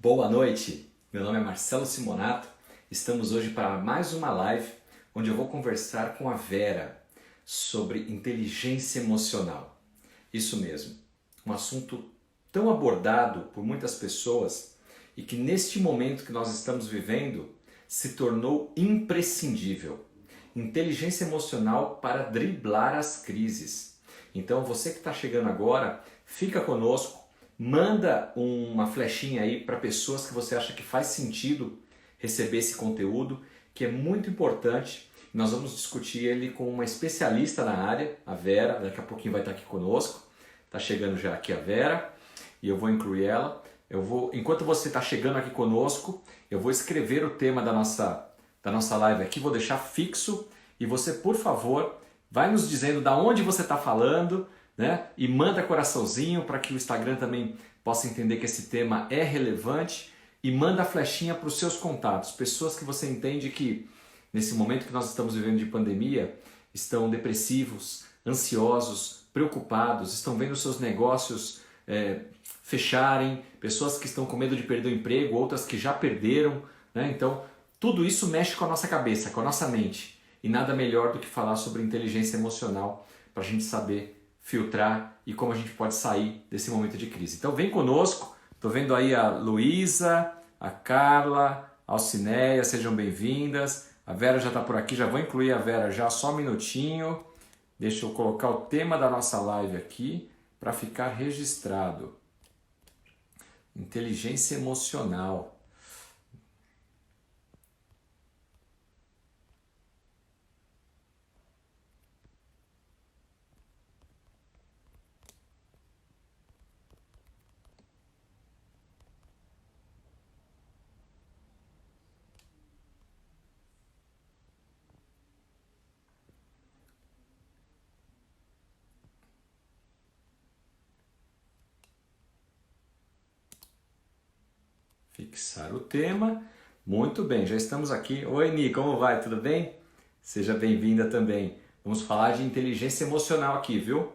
Boa noite, meu nome é Marcelo Simonato. Estamos hoje para mais uma live onde eu vou conversar com a Vera sobre inteligência emocional. Isso mesmo, um assunto tão abordado por muitas pessoas e que neste momento que nós estamos vivendo se tornou imprescindível. Inteligência emocional para driblar as crises. Então você que está chegando agora, fica conosco. Manda uma flechinha aí para pessoas que você acha que faz sentido receber esse conteúdo, que é muito importante. Nós vamos discutir ele com uma especialista na área, a Vera, daqui a pouquinho vai estar aqui conosco. Está chegando já aqui a Vera e eu vou incluir ela. Enquanto você está chegando aqui conosco, eu vou escrever o tema da nossa live aqui, vou deixar fixo e você, por favor, vai nos dizendo da onde você está falando, né? E manda coraçãozinho para que o Instagram também possa entender que esse tema é relevante e manda a flechinha para os seus contatos, pessoas que você entende que nesse momento que nós estamos vivendo de pandemia estão depressivos, ansiosos, preocupados, estão vendo seus negócios fecharem, pessoas que estão com medo de perder o emprego, outras que já perderam, né? Então tudo isso mexe com a nossa cabeça, com a nossa mente e nada melhor do que falar sobre inteligência emocional para a gente saber filtrar e como a gente pode sair desse momento de crise. Então vem conosco, estou vendo aí a Luísa, a Carla, a Alcineia, sejam bem-vindas. A Vera já está por aqui, já vou incluir a Vera já, só um minutinho. Deixa eu colocar o tema da nossa live aqui para ficar registrado. Inteligência emocional. Fixar o tema. Muito bem, já estamos aqui. Oi, Ni, como vai? Tudo bem? Seja bem-vinda também. Vamos falar de inteligência emocional aqui, viu?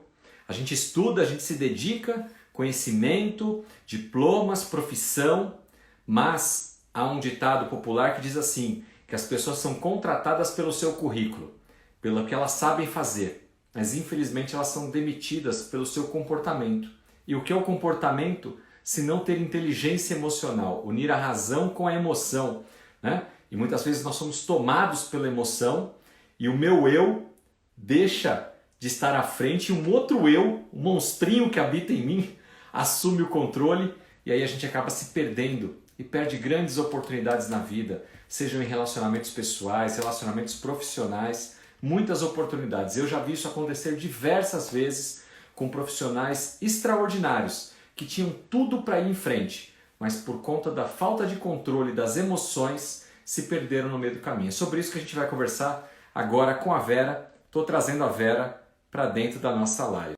A gente estuda, a gente se dedica, conhecimento, diplomas, profissão, mas há um ditado popular que diz assim, que as pessoas são contratadas pelo seu currículo, pelo que elas sabem fazer, mas infelizmente elas são demitidas pelo seu comportamento. E o que é o comportamento? Se não ter inteligência emocional, unir a razão com a emoção, né? E muitas vezes nós somos tomados pela emoção e o meu eu deixa de estar à frente e um outro eu, um monstrinho que habita em mim, assume o controle e aí a gente acaba se perdendo e perde grandes oportunidades na vida, sejam em relacionamentos pessoais, relacionamentos profissionais, muitas oportunidades. Eu já vi isso acontecer diversas vezes com profissionais extraordinários, que tinham tudo para ir em frente, mas por conta da falta de controle das emoções, se perderam no meio do caminho. É sobre isso que a gente vai conversar agora com a Vera. Estou trazendo a Vera para dentro da nossa live.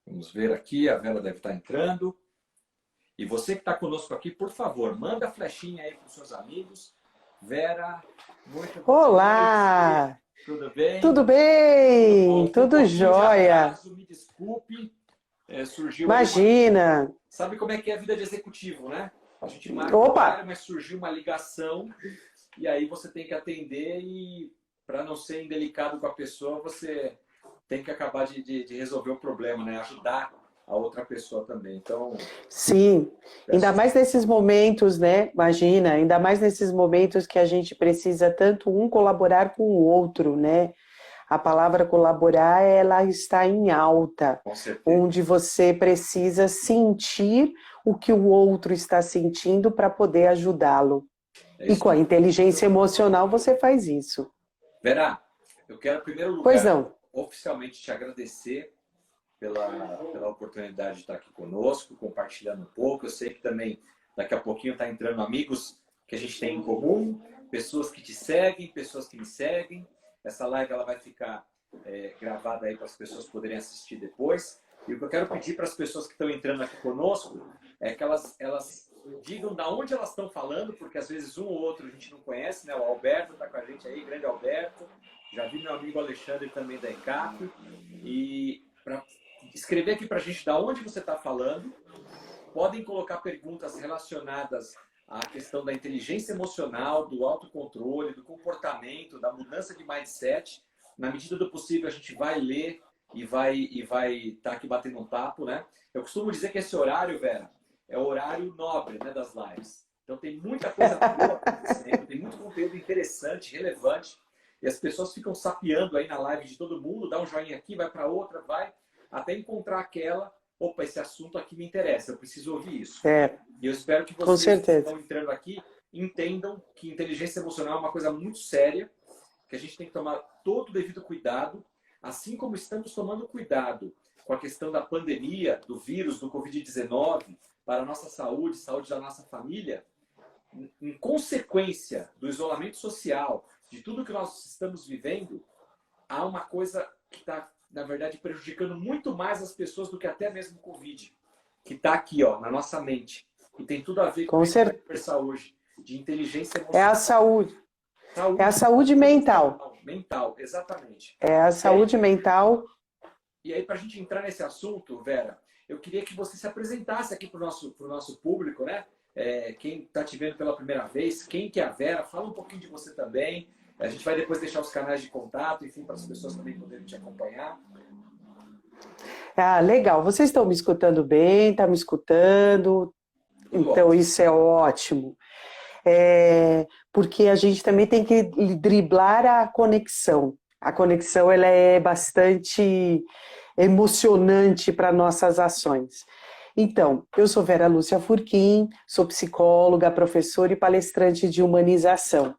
Vamos ver aqui, a Vera deve estar entrando. E você que está conosco aqui, por favor, manda a flechinha aí para os seus amigos. Vera, muito boa Olá! noite. Tudo bem? Tudo bem? Tudo jóia. Me desculpe, surgiu aí Imagina. Sabe como é que é a vida de executivo, né? A gente marca o Opa! horário, mas surgiu uma ligação e aí você tem que atender e para não ser indelicado com a pessoa, você tem que acabar de resolver o problema, né? Ajudar a outra pessoa também. Então, Sim, ainda mais nesses momentos, né? Imagina, ainda mais nesses momentos que a gente precisa tanto um colaborar com o outro, né? A palavra colaborar, ela está em alta, com certeza. onde você precisa sentir o que o outro está sentindo para poder ajudá-lo. E com a inteligência emocional você faz isso. Vera, eu quero em primeiro Pois lugar não. oficialmente te agradecer pela oportunidade de estar aqui conosco, compartilhando um pouco. Eu sei que também daqui a pouquinho está entrando amigos que a gente tem em comum, pessoas que te seguem, pessoas que me seguem. Essa live ela vai ficar gravada aí para as pessoas poderem assistir depois. E o que eu quero pedir para as pessoas que estão entrando aqui conosco é que elas digam da onde elas estão falando, porque às vezes um ou outro a gente não conhece, né? O Alberto está com a gente aí, grande Alberto. Já vi meu amigo Alexandre também da ECAP. E para escrever aqui para a gente da onde você está falando podem colocar perguntas relacionadas à questão da inteligência emocional, do autocontrole, do comportamento, da mudança de mindset. Na medida do possível, a gente vai ler e vai estar aqui batendo um papo, né? Eu costumo dizer que esse horário, Vera, é o horário nobre, né, das lives. Então tem muita coisa boa acontecendo, tem muito conteúdo interessante, relevante, e as pessoas ficam sapeando aí na live de todo mundo, dá um joinha aqui, vai para outra, vai, até encontrar aquela, opa, esse assunto aqui me interessa, eu preciso ouvir isso. E eu espero que vocês que estão entrando aqui entendam que inteligência emocional é uma coisa muito séria, que a gente tem que tomar todo o devido cuidado, assim como estamos tomando cuidado com a questão da pandemia, do vírus, do Covid-19, para a nossa saúde, saúde da nossa família, em consequência do isolamento social, de tudo que nós estamos vivendo, há uma coisa que está, na verdade, prejudicando muito mais as pessoas do que até mesmo o Covid, que está aqui, ó, na nossa mente. E tem tudo a ver com o que a gente vai conversar hoje, de inteligência emocional. É a saúde. É a saúde mental. Mental, exatamente. É a saúde mental. E aí, para a gente entrar nesse assunto, Vera, eu queria que você se apresentasse aqui para o nosso público, né? Quem está te vendo pela primeira vez, quem que é a Vera, fala um pouquinho de você também. A gente vai depois deixar os canais de contato, enfim, para as pessoas também poderem te acompanhar. Ah, legal. Vocês estão me escutando bem? Estão me escutando? Então, isso é ótimo. Porque a gente também tem que driblar a conexão. A conexão ela é bastante emocionante para nossas ações. Então, eu sou Vera Lúcia Furquim, sou psicóloga, professora e palestrante de humanização.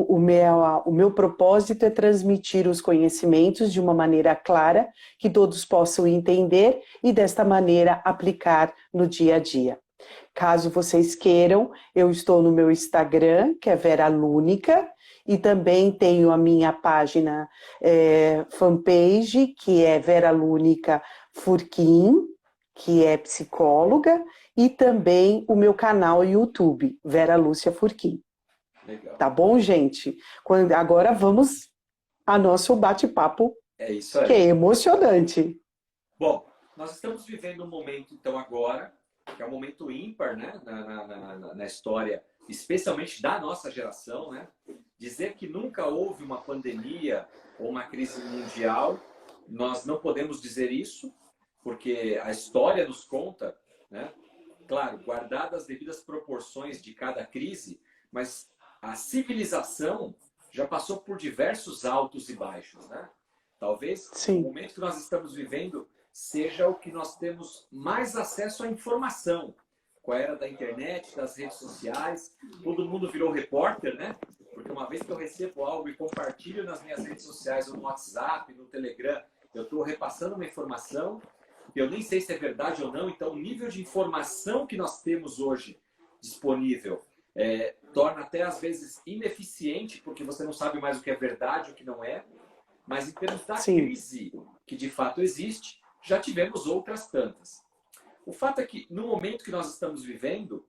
O meu propósito é transmitir os conhecimentos de uma maneira clara, que todos possam entender e desta maneira aplicar no dia a dia. Caso vocês queiram, eu estou no meu Instagram, que é Vera Lúnica, e também tenho a minha página fanpage, que é Vera Lúnica Furquim, que é psicóloga, e também o meu canal YouTube, Vera Lúcia Furquim. Legal. Tá bom, gente? Agora vamos ao nosso bate-papo, isso aí. Que é emocionante. Bom, nós estamos vivendo um momento, então, agora, que é um momento ímpar, né, na história, especialmente da nossa geração, né? Dizer que nunca houve uma pandemia ou uma crise mundial, nós não podemos dizer isso, porque a história nos conta, né? Claro, guardadas as devidas proporções de cada crise, mas a civilização já passou por diversos altos e baixos, né? Talvez Sim. O momento que nós estamos vivendo seja o que nós temos mais acesso à informação. Com a era da internet, das redes sociais, todo mundo virou repórter, né? Porque uma vez que eu recebo algo e compartilho nas minhas redes sociais, ou no WhatsApp, no Telegram, eu estou repassando uma informação, eu nem sei se é verdade ou não, então o nível de informação que nós temos hoje disponível torna até às vezes ineficiente, porque você não sabe mais o que é verdade, o que não é. Mas em termos da crise que de fato existe, já tivemos outras tantas. O fato é que no momento que nós estamos vivendo,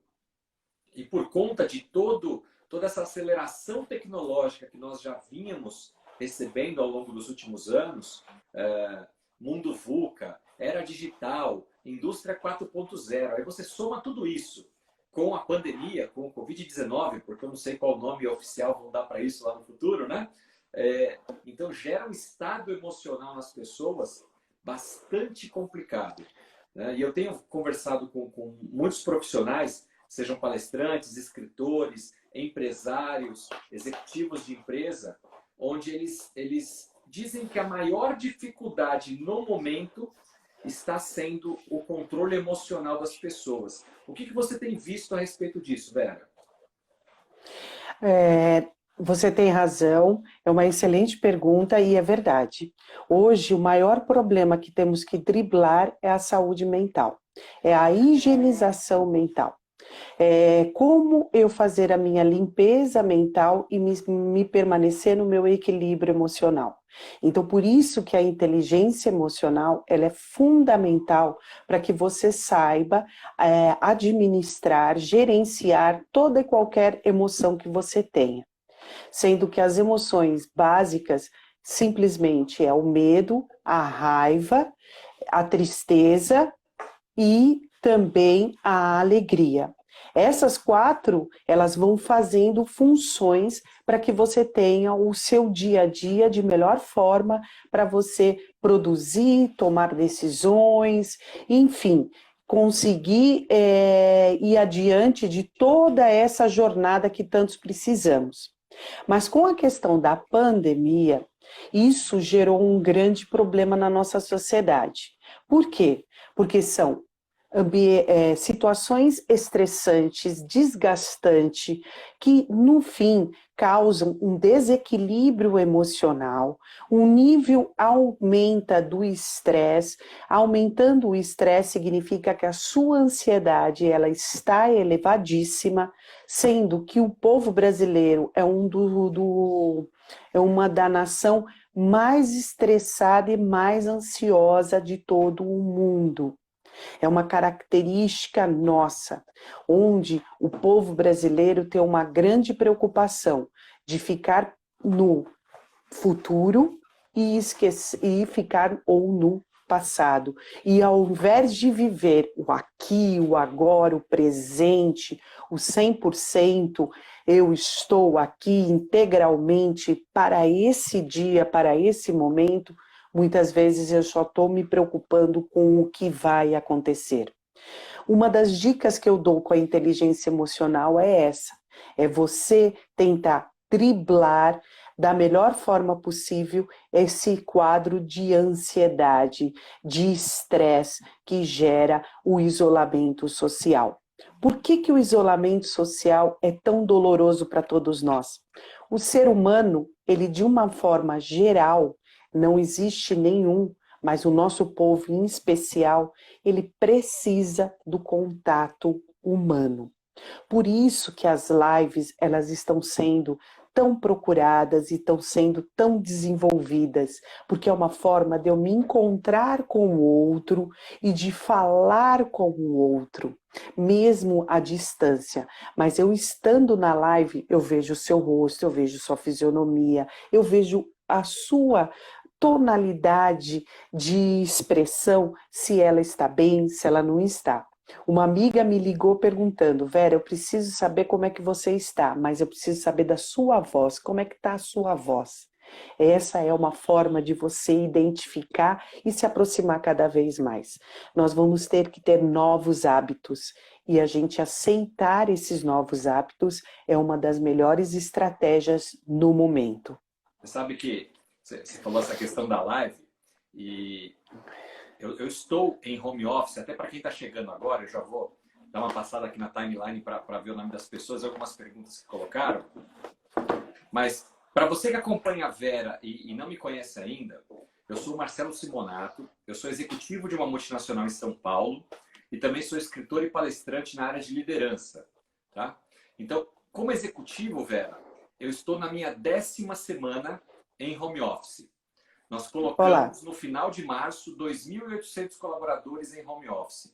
e por conta de toda essa aceleração tecnológica que nós já vínhamos recebendo ao longo dos últimos anos, mundo VUCA, era digital, indústria 4.0, aí você soma tudo isso com a pandemia, com o Covid-19, porque eu não sei qual nome oficial vão dar para isso lá no futuro, né? Então gera um estado emocional nas pessoas bastante complicado, né? E eu tenho conversado com muitos profissionais, sejam palestrantes, escritores, empresários, executivos de empresa, onde eles dizem que a maior dificuldade no momento está sendo o controle emocional das pessoas. O que você tem visto a respeito disso, Vera? Você tem razão, é uma excelente pergunta e é verdade. Hoje, o maior problema que temos que driblar é a saúde mental, é a higienização mental. Como eu fazer a minha limpeza mental e me permanecer no meu equilíbrio emocional. Então, por isso que a inteligência emocional ela é fundamental para que você saiba administrar, gerenciar toda e qualquer emoção que você tenha. Sendo que as emoções básicas simplesmente é o medo, a raiva, a tristeza e também a alegria. Essas quatro, elas vão fazendo funções para que você tenha o seu dia a dia de melhor forma para você produzir, tomar decisões, enfim, conseguir ir adiante de toda essa jornada que tantos precisamos. Mas com a questão da pandemia, isso gerou um grande problema na nossa sociedade. Por quê? Porque são situações estressantes, desgastantes, que no fim causam um desequilíbrio emocional, o nível aumenta do estresse, aumentando o estresse significa que a sua ansiedade ela está elevadíssima, sendo que o povo brasileiro é é uma da nação mais estressada e mais ansiosa de todo o mundo. É uma característica nossa, onde o povo brasileiro tem uma grande preocupação de ficar no futuro e esquecer, e ficar ou no passado. E ao invés de viver o aqui, o agora, o presente, o 100%, eu estou aqui integralmente para esse dia, para esse momento, muitas vezes eu só estou me preocupando com o que vai acontecer. Uma das dicas que eu dou com a inteligência emocional é essa: é você tentar driblar da melhor forma possível esse quadro de ansiedade, de estresse que gera o isolamento social. Por que o isolamento social é tão doloroso para todos nós? O ser humano, ele de uma forma geral, não existe nenhum, mas o nosso povo em especial, ele precisa do contato humano. Por isso que as lives, elas estão sendo tão procuradas e estão sendo tão desenvolvidas, porque é uma forma de eu me encontrar com o outro e de falar com o outro, mesmo à distância. Mas eu estando na live, eu vejo o seu rosto, eu vejo sua fisionomia, eu vejo a sua tonalidade de expressão, se ela está bem, se ela não está. Uma amiga me ligou perguntando: Vera, eu preciso saber como é que você está, mas eu preciso saber da sua voz, como é que está a sua voz? Essa é uma forma de você identificar e se aproximar cada vez mais. Nós vamos ter que ter novos hábitos e a gente aceitar esses novos hábitos é uma das melhores estratégias no momento. Você sabe que você falou essa questão da live e eu estou em home office, até para quem está chegando agora, eu já vou dar uma passada aqui na timeline para ver o nome das pessoas e algumas perguntas que colocaram. Mas para você que acompanha a Vera e não me conhece ainda, eu sou o Marcelo Simonato, eu sou executivo de uma multinacional em São Paulo e também sou escritor e palestrante na área de liderança. Tá? Então, como executivo, Vera, eu estou na minha 10ª semana em home office. Nós colocamos no final de março 2.800 colaboradores em home office.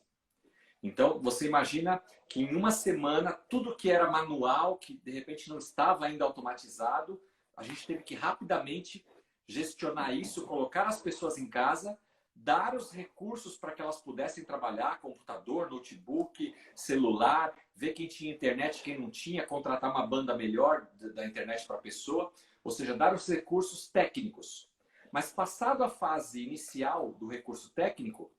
Então, você imagina que em uma semana, tudo que era manual, que de repente não estava ainda automatizado, a gente teve que rapidamente gestionar isso, colocar as pessoas em casa, dar os recursos para que elas pudessem trabalhar, computador, notebook, celular, ver quem tinha internet, quem não tinha, contratar uma banda melhor da internet para a pessoa, ou seja, dar os recursos técnicos. Mas passado a fase inicial do recurso técnico,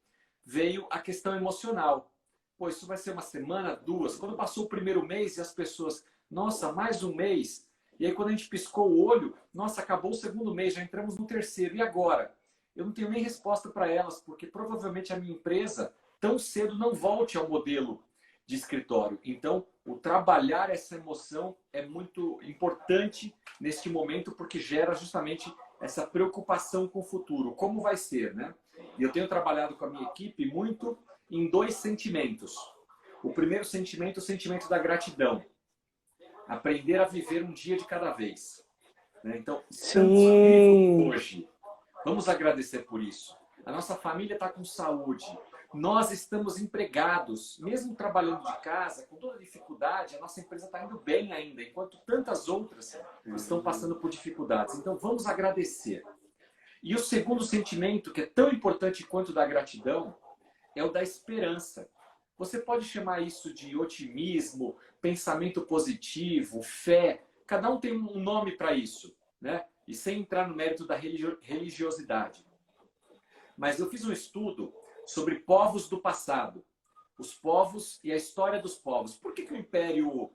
veio a questão emocional. Pô, isso vai ser uma semana, 2. Quando passou o primeiro mês e as pessoas, nossa, mais um mês. E aí quando a gente piscou o olho, nossa, acabou o segundo mês, já entramos no terceiro. E agora? Eu não tenho nem resposta para elas, porque provavelmente a minha empresa tão cedo não volte ao modelo de escritório. Então, o trabalhar essa emoção é muito importante neste momento, porque gera justamente essa preocupação com o futuro. Como vai ser, né? E eu tenho trabalhado com a minha equipe muito em 2 sentimentos. O primeiro sentimento é o sentimento da gratidão. Aprender a viver um dia de cada vez. Né? Então, estamos vivos hoje. Vamos agradecer por isso. A nossa família está com saúde. Nós estamos empregados. Mesmo trabalhando de casa, com toda dificuldade, a nossa empresa está indo bem ainda, enquanto tantas outras estão passando por dificuldades. Então, vamos agradecer. E o segundo sentimento, que é tão importante quanto o da gratidão, é o da esperança. Você pode chamar isso de otimismo, pensamento positivo, fé. Cada um tem um nome para isso, né? E sem entrar no mérito da religiosidade. Mas eu fiz um estudo sobre povos do passado. Os povos e a história dos povos. Por que o Império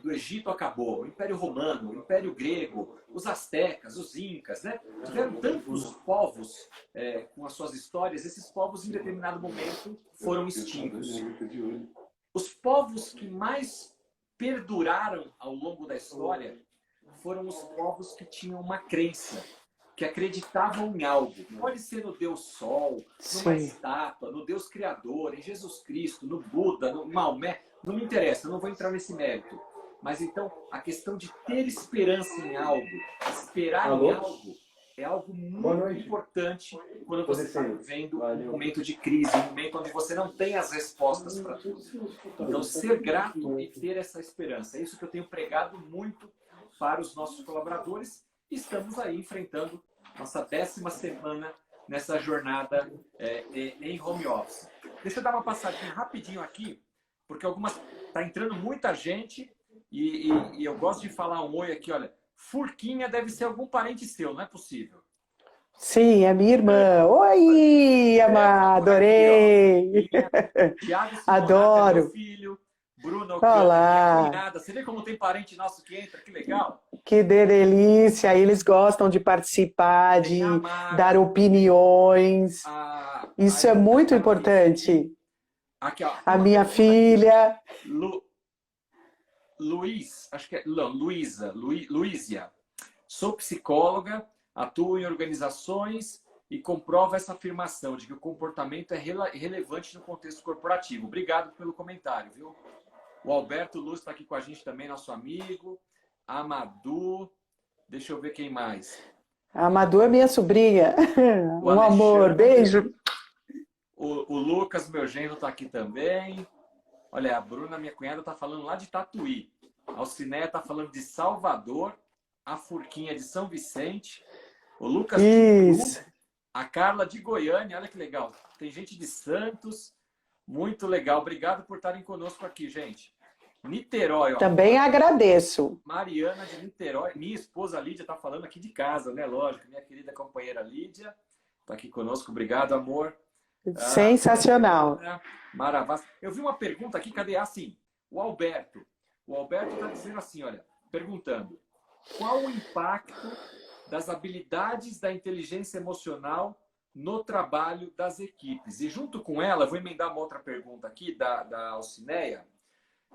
do Egito acabou? O Império Romano, o Império Grego, os Astecas, os Incas, né? Tiveram tantos povos com as suas histórias, esses povos em determinado momento foram extintos. Os povos que mais perduraram ao longo da história foram os povos que tinham uma crença, que acreditavam em algo. Pode ser no Deus Sol, numa estátua, no Deus Criador, em Jesus Cristo, no Buda, no Maomé. Não me interessa, eu não vou entrar nesse mérito. Mas então, a questão de ter esperança em algo, esperar em algo, é algo muito importante quando você está vivendo um momento de crise, um momento onde você não tem as respostas para tudo. Então, ser grato e ter essa esperança. É isso que eu tenho pregado muito para os nossos colaboradores. Estamos aí enfrentando nossa 10ª semana nessa jornada em home office. Deixa eu dar uma passadinha rapidinho aqui, porque tá entrando muita gente e eu gosto de falar um oi aqui, olha. Furquinha deve ser algum parente seu, não é possível? Sim, é minha irmã. Oi, amada, adorei. Tiago Simonato, Adoro. meu filho. Bruno Olá. Cunhada. Você vê como tem parente nosso que entra, que legal. Que delícia, eles gostam de participar, de dar opiniões. Isso é muito importante. Aqui, ó, a minha filha. Acho que é Luísia. Sou psicóloga, atuo em organizações e comprovo essa afirmação de que o comportamento é relevante no contexto corporativo. Obrigado pelo comentário, viu? O Alberto Luz está aqui com a gente também, nosso amigo. A Madu. Deixa eu ver quem mais. A Madu é minha sobrinha. Um amor, beijo. O Lucas, meu genro, está aqui também. Olha, a Bruna, minha cunhada, está falando lá de Tatuí. A Alcineia está falando de Salvador. A Furquinha de São Vicente. O Lucas de Cru, a Carla de Goiânia. Olha que legal. Tem gente de Santos. Muito legal. Obrigado por estarem conosco aqui, gente. Niterói. Ó. Também agradeço. Mariana de Niterói. Minha esposa Lídia está falando aqui de casa, né? Lógico. Minha querida companheira Lídia está aqui conosco. Obrigado, amor. Sensacional. Maravilha. Eu vi uma pergunta aqui, cadê? Assim, o Alberto está dizendo assim, olha, perguntando, qual o impacto das habilidades da inteligência emocional no trabalho das equipes? E junto com ela, vou emendar uma outra pergunta aqui da Alcineia.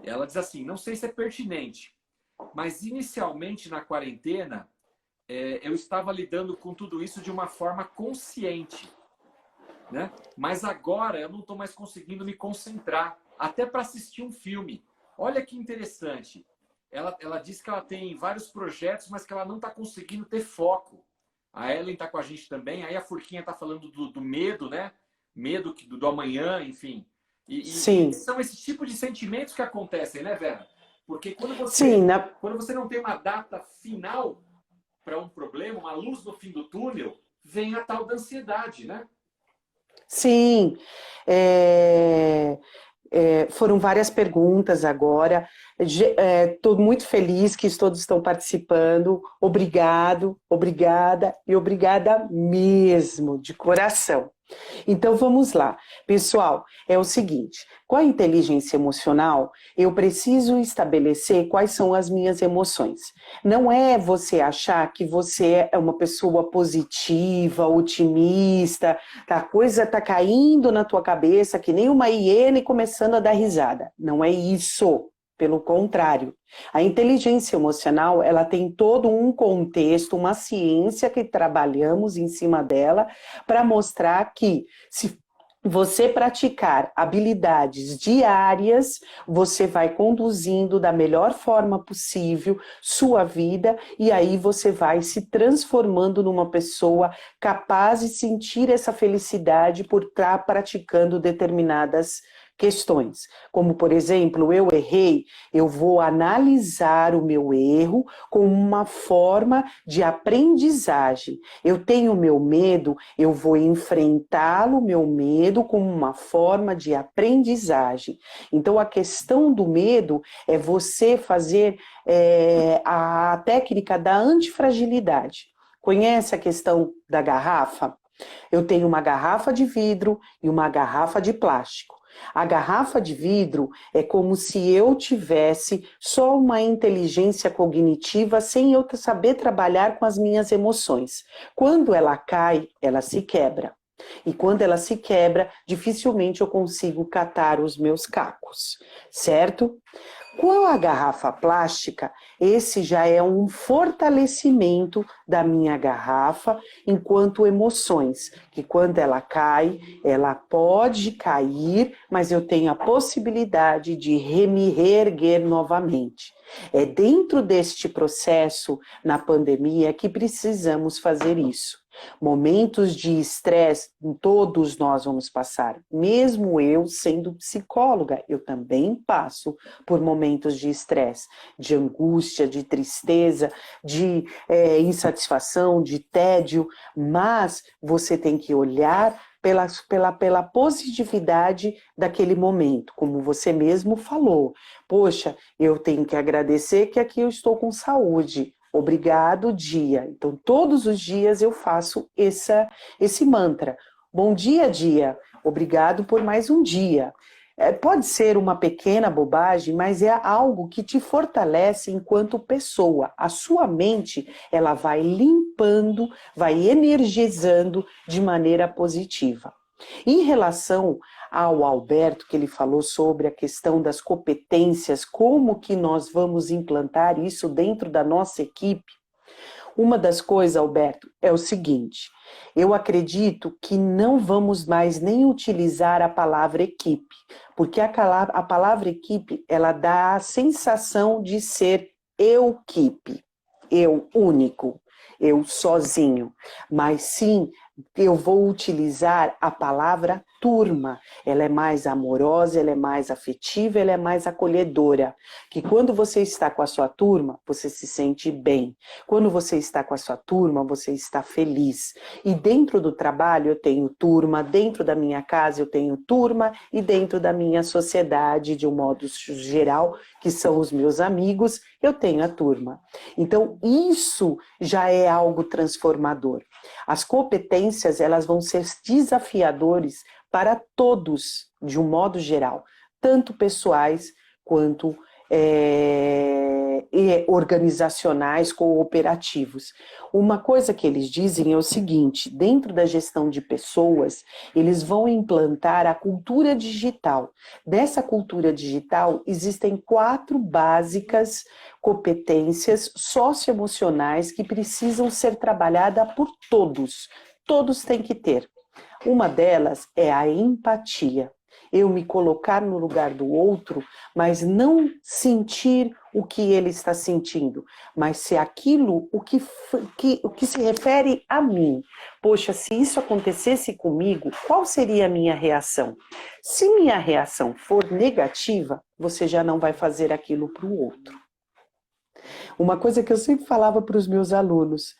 Ela diz assim, não sei se é pertinente, mas inicialmente na quarentena, eu estava lidando com tudo isso de uma forma consciente. Né? Mas agora eu não estou mais conseguindo me concentrar, até para assistir um filme. Olha que interessante. Ela disse que ela tem vários projetos, mas que ela não está conseguindo ter foco. A Ellen está com a gente também. Aí a Furquinha está falando do medo, né? Medo do amanhã, enfim. Sim. E são esses tipos de sentimentos que acontecem, né, Vera? Porque quando você não tem uma data final para um problema, uma luz no fim do túnel, vem a tal da ansiedade, né? Sim, foram várias perguntas agora. Estou muito feliz que todos estão participando. Obrigado, obrigada e obrigada mesmo, de coração. Então vamos lá. Pessoal, é o seguinte, com a inteligência emocional, eu preciso estabelecer quais são as minhas emoções. Não é você achar que você é uma pessoa positiva, otimista, a coisa está caindo na tua cabeça que nem uma hiena e começando a dar risada. Não é isso. Pelo contrário, a inteligência emocional, ela tem todo um contexto, uma ciência que trabalhamos em cima dela para mostrar que se você praticar habilidades diárias, você vai conduzindo da melhor forma possível sua vida e aí você vai se transformando numa pessoa capaz de sentir essa felicidade por estar praticando determinadas questões, como, por exemplo, eu errei, eu vou analisar o meu erro como uma forma de aprendizagem. Eu tenho meu medo, eu vou enfrentá-lo, meu medo, como uma forma de aprendizagem. Então, a questão do medo é você fazer a técnica da antifragilidade. Conhece a questão da garrafa? Eu tenho uma garrafa de vidro e uma garrafa de plástico. A garrafa de vidro é como se eu tivesse só uma inteligência cognitiva sem eu saber trabalhar com as minhas emoções. Quando ela cai, ela se quebra. E quando ela se quebra, dificilmente eu consigo catar os meus cacos, certo? Com a garrafa plástica, esse já é um fortalecimento da minha garrafa enquanto emoções, que quando ela cai, ela pode cair, mas eu tenho a possibilidade de me reerguer novamente. É dentro deste processo, na pandemia, que precisamos fazer isso. Momentos de estresse, todos nós vamos passar. Mesmo eu sendo psicóloga, eu também passo por momentos de estresse, de angústia, de tristeza, de insatisfação, de tédio, mas você tem que olhar pela positividade daquele momento, como você mesmo falou. Poxa, eu tenho que agradecer que aqui eu estou com saúde. Obrigado, dia. Então, todos os dias eu faço esse mantra. Bom dia, dia. Obrigado por mais um dia. Pode ser uma pequena bobagem, mas é algo que te fortalece enquanto pessoa. A sua mente, ela vai limpando, vai energizando de maneira positiva. Em relação ao Alberto, que ele falou sobre a questão das competências, como que nós vamos implantar isso dentro da nossa equipe, uma das coisas, Alberto, é o seguinte: eu acredito que não vamos mais nem utilizar a palavra equipe, porque a palavra equipe, ela dá a sensação de ser eu-quipe, eu único, eu sozinho, mas sim, eu vou utilizar a palavra turma. Ela é mais amorosa, ela é mais afetiva, ela é mais acolhedora. Que quando você está com a sua turma, você se sente bem. Quando você está com a sua turma, você está feliz. E dentro do trabalho eu tenho turma, dentro da minha casa eu tenho turma e dentro da minha sociedade, de um modo geral, que são os meus amigos, eu tenho a turma. Então, isso já é algo transformador. As competências, elas vão ser desafiadores para todos, de um modo geral, tanto pessoais quanto organizacionais, cooperativos. Uma coisa que eles dizem é o seguinte: dentro da gestão de pessoas, eles vão implantar a cultura digital. Nessa cultura digital, existem 4 básicas competências socioemocionais que precisam ser trabalhadas por todos. Todos têm que ter. Uma delas é a empatia. Eu me colocar no lugar do outro, mas não sentir o que ele está sentindo, mas se aquilo, o que se refere a mim. Poxa, se isso acontecesse comigo, qual seria a minha reação? Se minha reação for negativa, você já não vai fazer aquilo para o outro. Uma coisa que eu sempre falava para os meus alunos,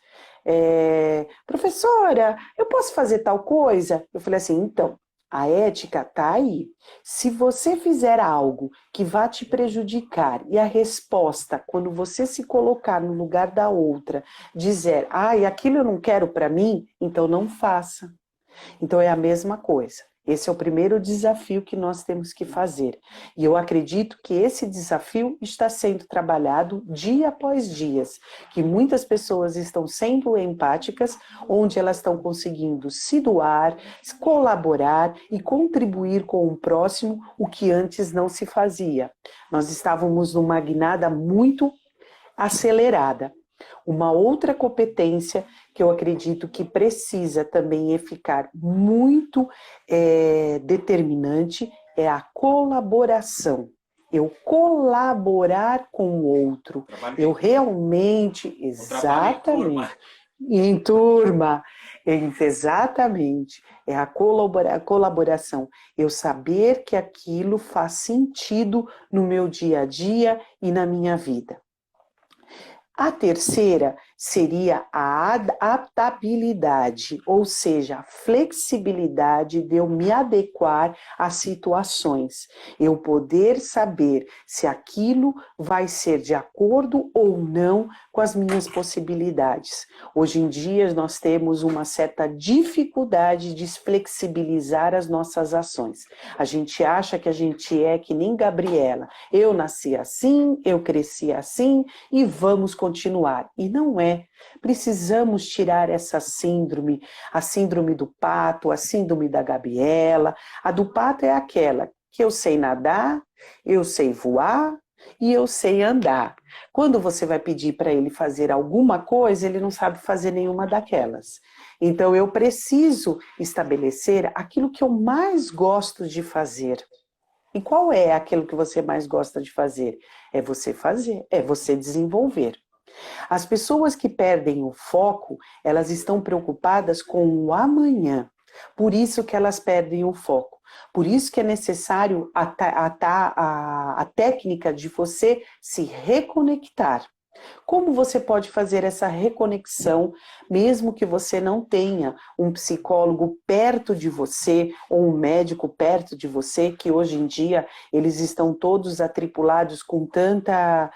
professora, eu posso fazer tal coisa? Eu falei assim, então, a ética está aí. Se você fizer algo que vá te prejudicar e a resposta, quando você se colocar no lugar da outra, dizer, aquilo eu não quero para mim, então não faça. Então é a mesma coisa. Esse é o primeiro desafio que nós temos que fazer. E eu acredito que esse desafio está sendo trabalhado dia após dia, que muitas pessoas estão sendo empáticas, onde elas estão conseguindo se doar, colaborar e contribuir com o próximo, o que antes não se fazia. Nós estávamos numa guinada muito acelerada. Uma outra competência que eu acredito que precisa também ficar muito determinante é a colaboração. Eu colaborar com o outro. Eu realmente, exatamente, em turma. Exatamente. É a colaboração. Eu saber que aquilo faz sentido no meu dia a dia e na minha vida. A terceira seria a adaptabilidade, ou seja, a flexibilidade de eu me adequar às situações. Eu poder saber se aquilo vai ser de acordo ou não com as minhas possibilidades. Hoje em dia nós temos uma certa dificuldade de flexibilizar as nossas ações. A gente acha que a gente é que nem Gabriela. Eu nasci assim, eu cresci assim e vamos continuar. E não é. Precisamos tirar essa síndrome, a síndrome do pato, a síndrome da Gabriela. A do pato é aquela que eu sei nadar, eu sei voar e eu sei andar. Quando você vai pedir para ele fazer alguma coisa, ele não sabe fazer nenhuma daquelas. Então eu preciso estabelecer aquilo que eu mais gosto de fazer. E qual é aquilo que você mais gosta de fazer? É você fazer, é você desenvolver. As pessoas que perdem o foco, elas estão preocupadas com o amanhã. Por isso que elas perdem o foco. Por isso que é necessário a técnica de você se reconectar. Como você pode fazer essa reconexão, mesmo que você não tenha um psicólogo perto de você ou um médico perto de você, que hoje em dia eles estão todos atripulados com tanta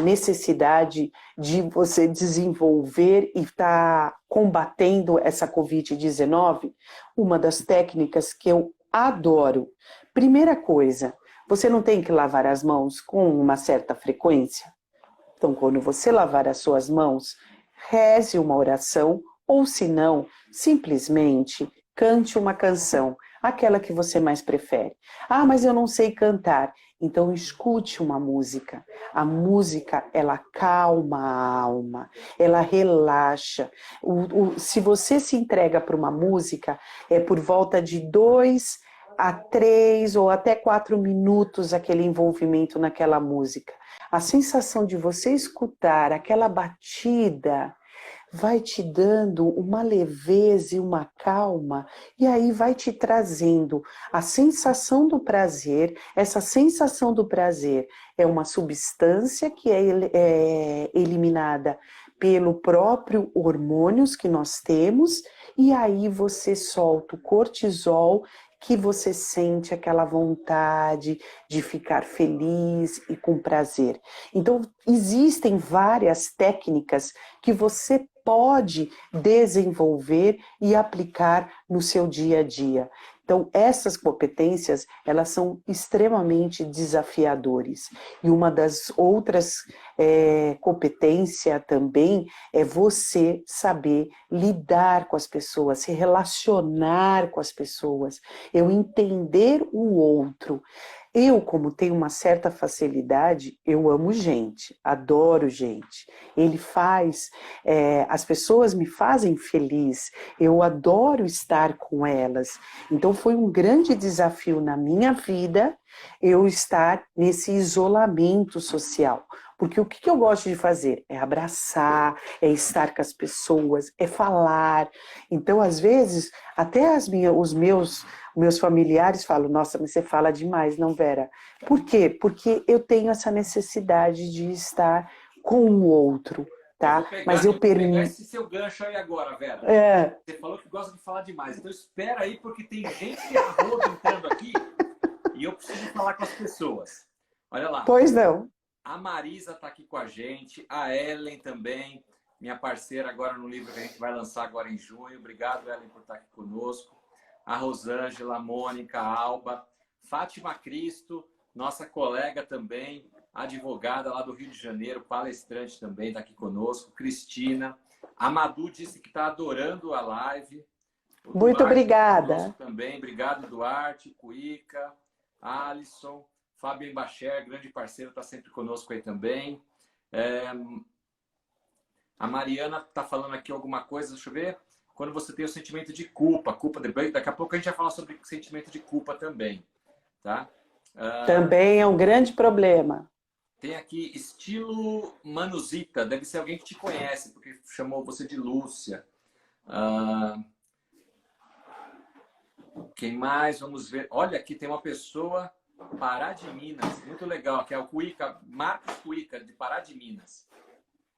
necessidade de você desenvolver e estar combatendo essa Covid-19? Uma das técnicas que eu adoro. Primeira coisa, você não tem que lavar as mãos com uma certa frequência? Então, quando você lavar as suas mãos, reze uma oração, ou se não, simplesmente cante uma canção, aquela que você mais prefere. Ah, mas eu não sei cantar. Então, escute uma música. A música, ela calma a alma, ela relaxa. Se você se entrega para uma música, é por volta de 2 a 3 ou até 4 minutos aquele envolvimento naquela música. A sensação de você escutar aquela batida vai te dando uma leveza e uma calma, e aí vai te trazendo a sensação do prazer. Essa sensação do prazer é uma substância que é eliminada pelo próprio hormônios que nós temos, e aí você solta o cortisol, que você sente aquela vontade de ficar feliz e com prazer. Então, existem várias técnicas que você pode desenvolver e aplicar no seu dia a dia. Então, essas competências, elas são extremamente desafiadoras. E uma das outras competências também é você saber lidar com as pessoas, se relacionar com as pessoas, eu entender o outro. Eu, como tenho uma certa facilidade, eu amo gente, adoro gente. Ele faz, as pessoas me fazem feliz, eu adoro estar com elas. Então foi um grande desafio na minha vida eu estar nesse isolamento social. Porque o que eu gosto de fazer? É abraçar, é estar com as pessoas, é falar. Então, às vezes, até os meus familiares falam, nossa, mas você fala demais, não, Vera? Por quê? Porque eu tenho essa necessidade de estar com o outro, tá? Mas eu permito. Pegar esse seu gancho aí agora, Vera. Você falou que gosta de falar demais, então espera aí, porque tem gente a rodo entrando aqui e eu preciso falar com as pessoas. Olha lá. Pois não. A Marisa está aqui com a gente, a Ellen também, minha parceira agora no livro que a gente vai lançar agora em junho. Obrigado, Ellen, por estar aqui conosco. A Rosângela, a Mônica, a Alba, Fátima Cristo, nossa colega também, advogada lá do Rio de Janeiro, palestrante também, está aqui conosco. Cristina. A Madu disse que está adorando a live. Muito obrigada. Também, obrigado, Duarte, Cuica, Alisson. Fábio Embacher, grande parceiro, está sempre conosco aí também. A Mariana está falando aqui alguma coisa, deixa eu ver. Quando você tem o sentimento de culpa, daqui a pouco a gente vai falar sobre sentimento de culpa também. Tá? Também é um grande problema. Tem aqui estilo Manusita, deve ser alguém que te conhece, porque chamou você de Lúcia. Ah, quem mais? Vamos ver. Olha, aqui tem uma pessoa, Pará de Minas, muito legal, que é o Cuica, Marcos Cuica, de Pará de Minas.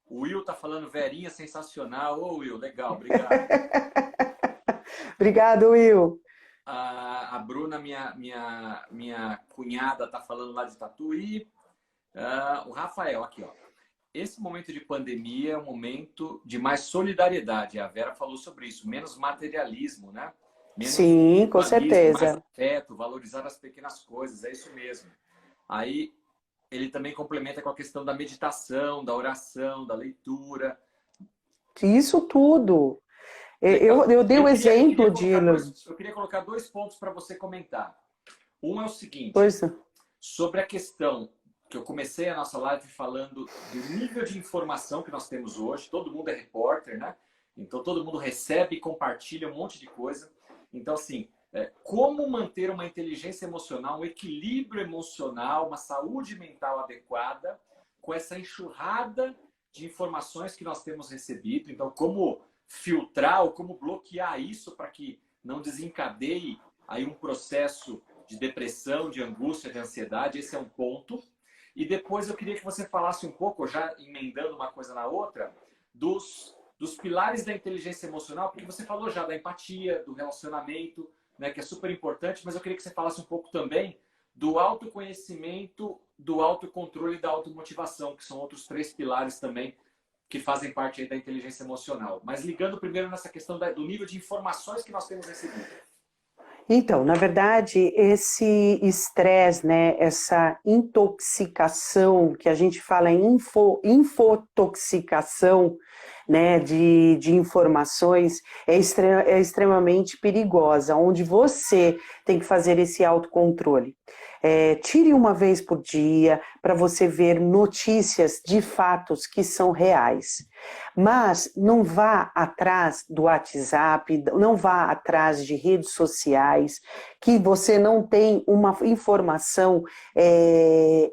O Will tá falando Verinha sensacional. Ô, Will, legal, obrigado. Obrigado, Will. A Bruna, minha cunhada, tá falando lá de Tatuí. O Rafael, aqui, ó. Esse momento de pandemia é um momento de mais solidariedade. A Vera falou sobre isso. Menos materialismo, né? Menos Sim, com individualismo, mais certeza. afeto, valorizar as pequenas coisas. É isso mesmo. Aí ele também complementa com a questão da meditação, da oração, da leitura. Isso tudo. Legal. Eu dei o exemplo de. Eu queria colocar dois pontos para você comentar. Um é o seguinte, Pois, sobre a questão que eu comecei a nossa live falando do nível de informação que nós temos hoje. Todo mundo é repórter, né? Então todo mundo recebe e compartilha um monte de coisa. Então, assim, como manter uma inteligência emocional, um equilíbrio emocional, uma saúde mental adequada com essa enxurrada de informações que nós temos recebido. Então, como filtrar ou como bloquear isso para que não desencadeie aí um processo de depressão, de angústia, de ansiedade. Esse é um ponto. E depois eu queria que você falasse um pouco, já emendando uma coisa na outra, dos pilares da inteligência emocional, porque você falou já da empatia, do relacionamento, né, que é super importante, mas eu queria que você falasse um pouco também do autoconhecimento, do autocontrole e da automotivação, que são outros três pilares também que fazem parte aí da inteligência emocional. Mas ligando primeiro nessa questão do nível de informações que nós temos recebido. então, na verdade, esse estresse, né, essa intoxicação, que a gente fala em infotoxicação, né, de informações, é extremamente perigosa, onde você tem que fazer esse autocontrole. Tire uma vez por dia para você ver notícias de fatos que são reais. Mas não vá atrás do WhatsApp, não vá atrás de redes sociais, que você não tem uma informação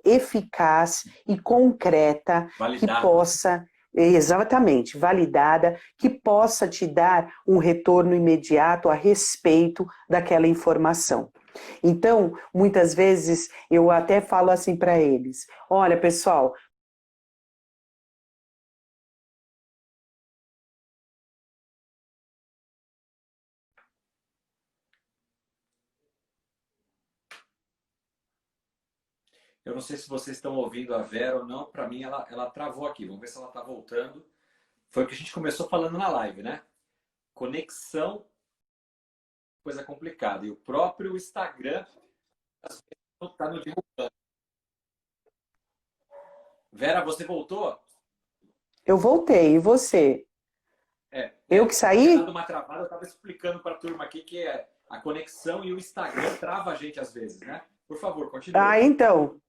eficaz e concreta que possa, exatamente, validada, que possa te dar um retorno imediato a respeito daquela informação. Então, muitas vezes, eu até falo assim para eles, olha, pessoal, eu não sei se vocês estão ouvindo a Vera ou não, para mim ela travou aqui, vamos ver se ela está voltando. Foi o que a gente começou falando na live, né? Conexão, coisa complicada. E o próprio Instagram está no divulgando. Vera, você voltou? eu voltei, e você? Eu que saí? Dando uma travada, eu estava explicando para a turma aqui que a conexão e o Instagram trava a gente às vezes, né? Por favor, continue. Então,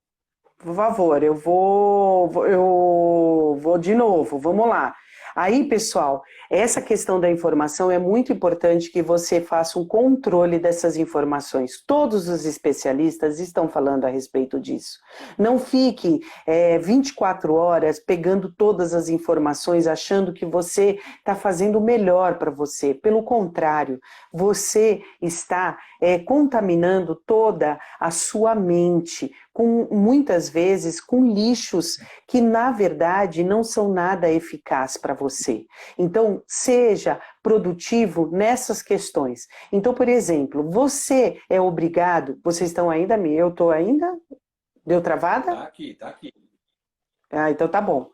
por favor, eu vou de novo, vamos lá. Aí, pessoal, essa questão da informação é muito importante que você faça um controle dessas informações. Todos os especialistas estão falando a respeito disso. Não fique 24 horas pegando todas as informações, achando que você está fazendo o melhor para você. Pelo contrário, você está contaminando toda a sua mente, muitas vezes com lixos que, na verdade, não são nada eficaz para você. Então, seja produtivo nessas questões. Então, por exemplo, você é obrigado, vocês estão ainda, eu estou ainda? Deu travada? Tá aqui. Então tá bom.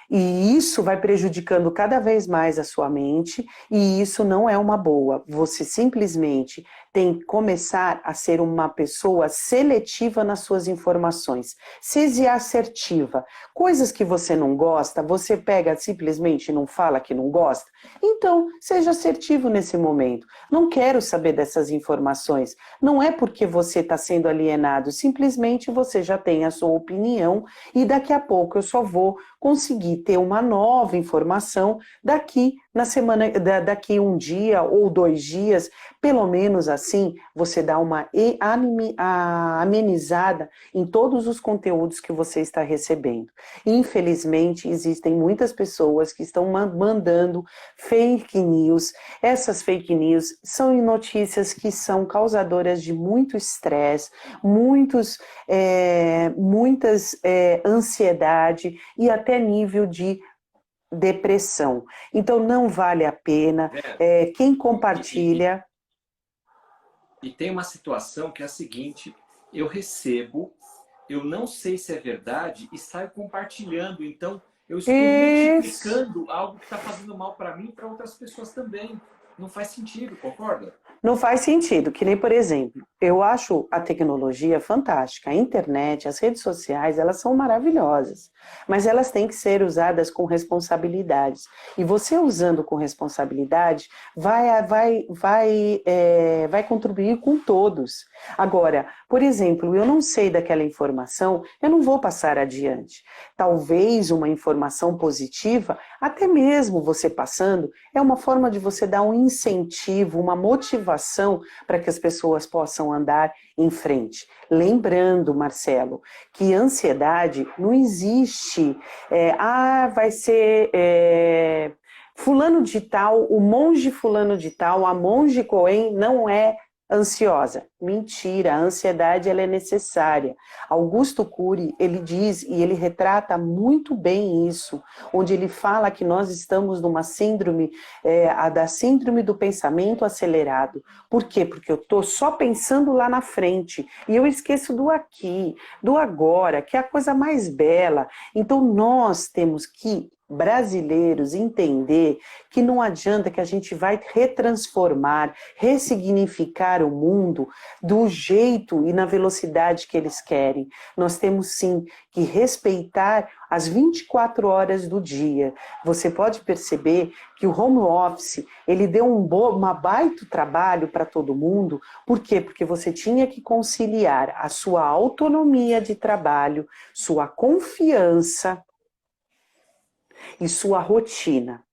E isso vai prejudicando cada vez mais a sua mente, e isso não é uma boa. Você simplesmente tem que começar a ser uma pessoa seletiva nas suas informações. Seja assertiva. Coisas que você não gosta, você pega simplesmente e não fala que não gosta. Então, seja assertivo nesse momento. Não quero saber dessas informações. Não é porque você está sendo alienado, simplesmente você já tem a sua opinião e daqui a pouco eu só vou conseguir ter uma nova informação daqui na semana, daqui um dia ou 2 dias, pelo menos assim, você dá uma amenizada em todos os conteúdos que você está recebendo. Infelizmente, existem muitas pessoas que estão mandando fake news. Essas fake news são notícias que são causadoras de muito estresse, muitas ansiedade e até nível de depressão. Então não vale a pena. Quem compartilha... E tem uma situação que é a seguinte, eu recebo, eu não sei se é verdade e saio compartilhando, então eu estou multiplicando algo que está fazendo mal para mim e para outras pessoas também. Não faz sentido, concorda? Não faz sentido, que nem, por exemplo, eu acho a tecnologia fantástica, a internet, as redes sociais, elas são maravilhosas, mas elas têm que ser usadas com responsabilidades. E você usando com responsabilidade vai contribuir com todos. Agora, por exemplo, eu não sei daquela informação, eu não vou passar adiante. Talvez uma informação positiva, até mesmo você passando, é uma forma de você dar um incentivo, uma motivação para que as pessoas possam andar em frente. Lembrando, Marcelo, que ansiedade não existe. Vai ser fulano de tal, o monge fulano de tal, a monge Cohen não é ansiosa. Mentira, a ansiedade ela é necessária. Augusto Cury, ele diz, e ele retrata muito bem isso, onde ele fala que nós estamos numa síndrome, da síndrome do pensamento acelerado. Por quê? Porque eu estou só pensando lá na frente, e eu esqueço do aqui, do agora, que é a coisa mais bela. Então nós temos que brasileiros entender que não adianta que a gente vai retransformar, ressignificar o mundo do jeito e na velocidade que eles querem. Nós temos sim que respeitar as 24 horas do dia. Você pode perceber que o home office, ele deu uma baita trabalho para todo mundo. Por quê? Porque você tinha que conciliar a sua autonomia de trabalho, sua confiança e sua rotina.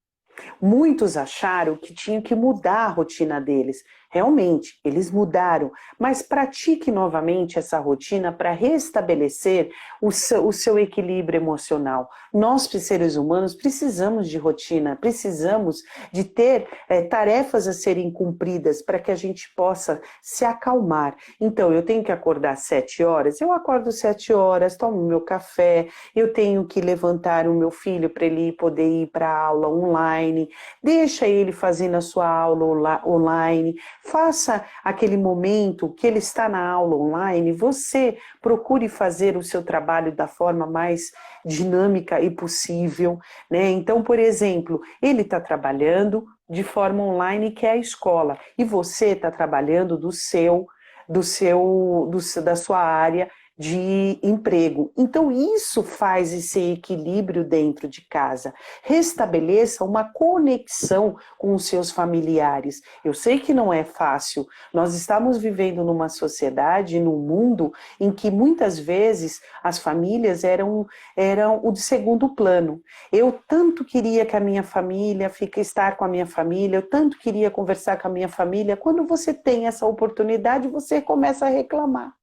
Muitos acharam que tinham que mudar a rotina deles. Realmente, eles mudaram, mas pratique novamente essa rotina para restabelecer o seu equilíbrio emocional. Nós, seres humanos, precisamos de rotina, precisamos de ter tarefas a serem cumpridas para que a gente possa se acalmar. Então, eu tenho que acordar às 7 horas, eu acordo às 7 horas, tomo meu café, eu tenho que levantar o meu filho para ele poder ir para a aula online, deixa ele fazendo a sua aula online, faça aquele momento que ele está na aula online, você procure fazer o seu trabalho da forma mais dinâmica e possível, né? Então, por exemplo, ele está trabalhando de forma online, que é a escola, e você está trabalhando da sua área de emprego. Então isso faz esse equilíbrio dentro de casa. Restabeleça uma conexão com os seus familiares. Eu sei que não é fácil. Nós estamos vivendo numa sociedade, num mundo em que muitas vezes as famílias eram o de segundo plano. Eu tanto queria que a minha família estar com a minha família, eu tanto queria conversar com a minha família. Quando você tem essa oportunidade, você começa a reclamar.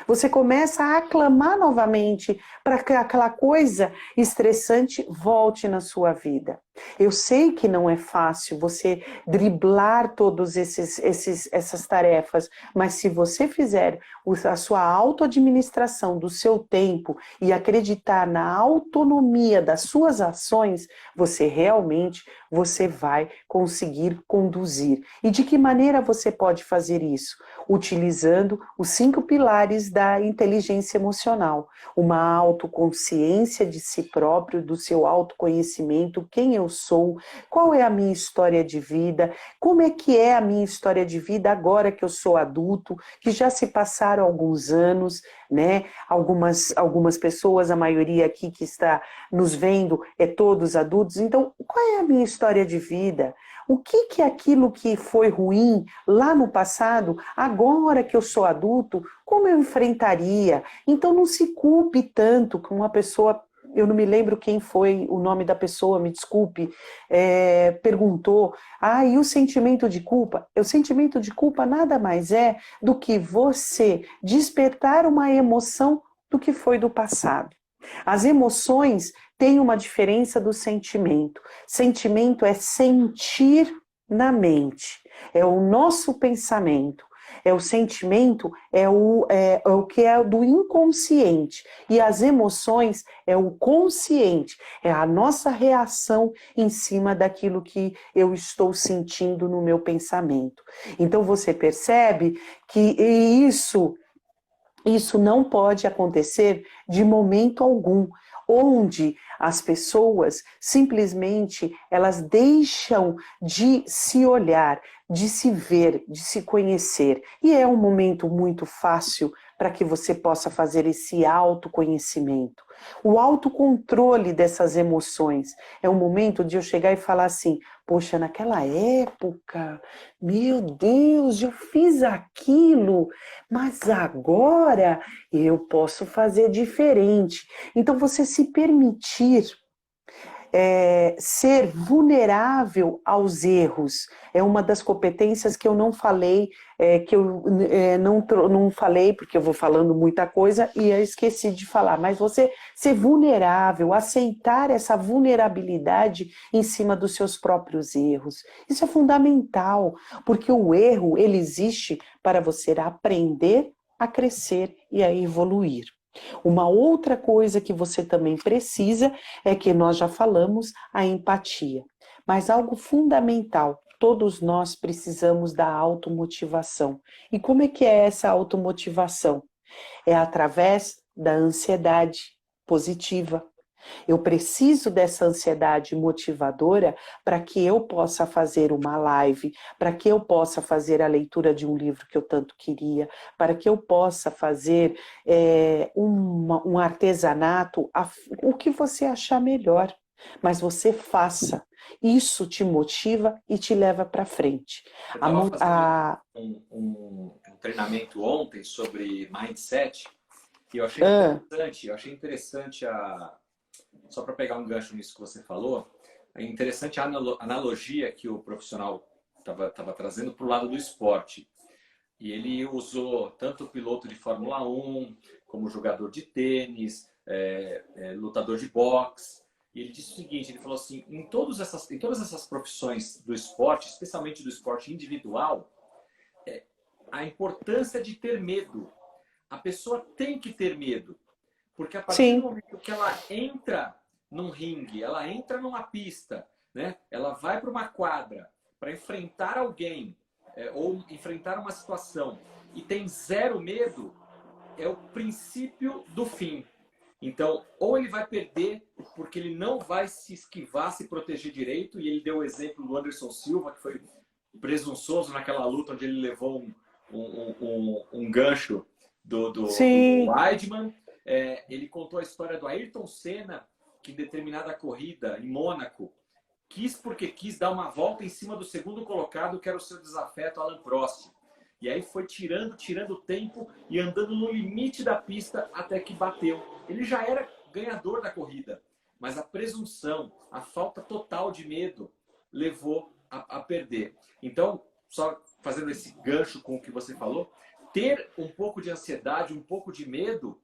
Você começa a aclamar novamente para que aquela coisa estressante volte na sua vida. Eu sei que não é fácil você driblar todas essas tarefas, mas se você fizer a sua autoadministração do seu tempo e acreditar na autonomia das suas ações, você vai conseguir conduzir. E de que maneira você pode fazer isso? Utilizando os 5 pilares da inteligência emocional. Uma autoconsciência de si próprio, do seu autoconhecimento, quem eu sou, qual é a minha história de vida, como é que é a minha história de vida agora que eu sou adulto, que já se passaram alguns anos, né? Algumas pessoas, a maioria aqui que está nos vendo é todos adultos. Então, qual é a minha história de vida? O que é aquilo que foi ruim lá no passado, agora que eu sou adulto, como eu enfrentaria? Então não se culpe tanto com uma pessoa eu não me lembro quem foi o nome da pessoa, me desculpe, perguntou, e o sentimento de culpa? O sentimento de culpa nada mais é do que você despertar uma emoção do que foi do passado. As emoções têm uma diferença do sentimento. Sentimento é sentir na mente, é o nosso pensamento. O sentimento é o que é do inconsciente. E as emoções é o consciente, é a nossa reação em cima daquilo que eu estou sentindo no meu pensamento. Então você percebe que isso não pode acontecer de momento algum, onde as pessoas simplesmente elas deixam de se olhar, de se ver, de se conhecer. E é um momento muito fácil para que você possa fazer esse autoconhecimento. O autocontrole dessas emoções. É um momento de eu chegar e falar assim, poxa, naquela época, meu Deus, eu fiz aquilo, mas agora eu posso fazer diferente. Então, você se permitir ser vulnerável aos erros é uma das competências que eu não falei, que eu não falei, porque eu vou falando muita coisa e eu esqueci de falar, mas você ser vulnerável, aceitar essa vulnerabilidade em cima dos seus próprios erros, isso é fundamental, porque o erro, ele existe para você aprender a crescer e a evoluir. Uma outra coisa que você também precisa é que nós já falamos, a empatia. Mas algo fundamental, todos nós precisamos da automotivação. E como é que é essa automotivação? É através da ansiedade positiva. Eu preciso dessa ansiedade motivadora para que eu possa fazer uma live, para que eu possa fazer a leitura de um livro que eu tanto queria, para que eu possa fazer um artesanato, o que você achar melhor. Mas você faça. Isso te motiva e te leva para frente. Eu estava fazendo um treinamento ontem sobre mindset e eu achei interessante só para pegar um gancho nisso que você falou, é interessante a analogia que o profissional estava trazendo para o lado do esporte. E ele usou tanto o piloto de Fórmula 1, como jogador de tênis, lutador de boxe. E ele disse o seguinte, ele falou assim, em todas essas profissões do esporte, especialmente do esporte individual, a importância de ter medo. A pessoa tem que ter medo. Porque a partir do momento que ela entra num ringue, ela entra numa pista, né? Ela vai para uma quadra para enfrentar alguém ou enfrentar uma situação e tem zero medo, é o princípio do fim. Então, ou ele vai perder porque ele não vai se esquivar, se proteger direito, e ele deu o exemplo do Anderson Silva, que foi presunçoso naquela luta onde ele levou um gancho do Weidman. Ele contou a história do Ayrton Senna, que em determinada corrida em Mônaco quis dar uma volta em cima do segundo colocado, que era o seu desafeto Alain Prost. E aí foi tirando tempo e andando no limite da pista até que bateu. Ele já era ganhador da corrida, mas a presunção, a falta total de medo levou a perder. Então, só fazendo esse gancho com o que você falou, ter um pouco de ansiedade, um pouco de medo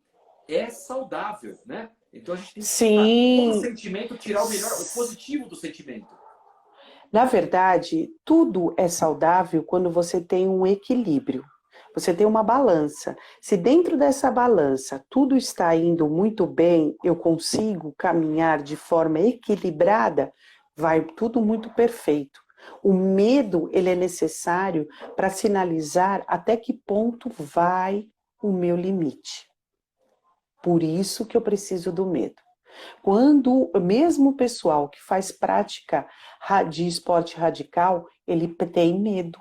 é saudável, né? Então a gente tem que tirar todo sentimento, tirar o melhor, o positivo do sentimento. Na verdade, tudo é saudável quando você tem um equilíbrio. Você tem uma balança. Se dentro dessa balança tudo está indo muito bem, eu consigo caminhar de forma equilibrada, vai tudo muito perfeito. O medo, ele é necessário para sinalizar até que ponto vai o meu limite. Por isso que eu preciso do medo. Quando mesmo o pessoal que faz prática de esporte radical, ele tem medo.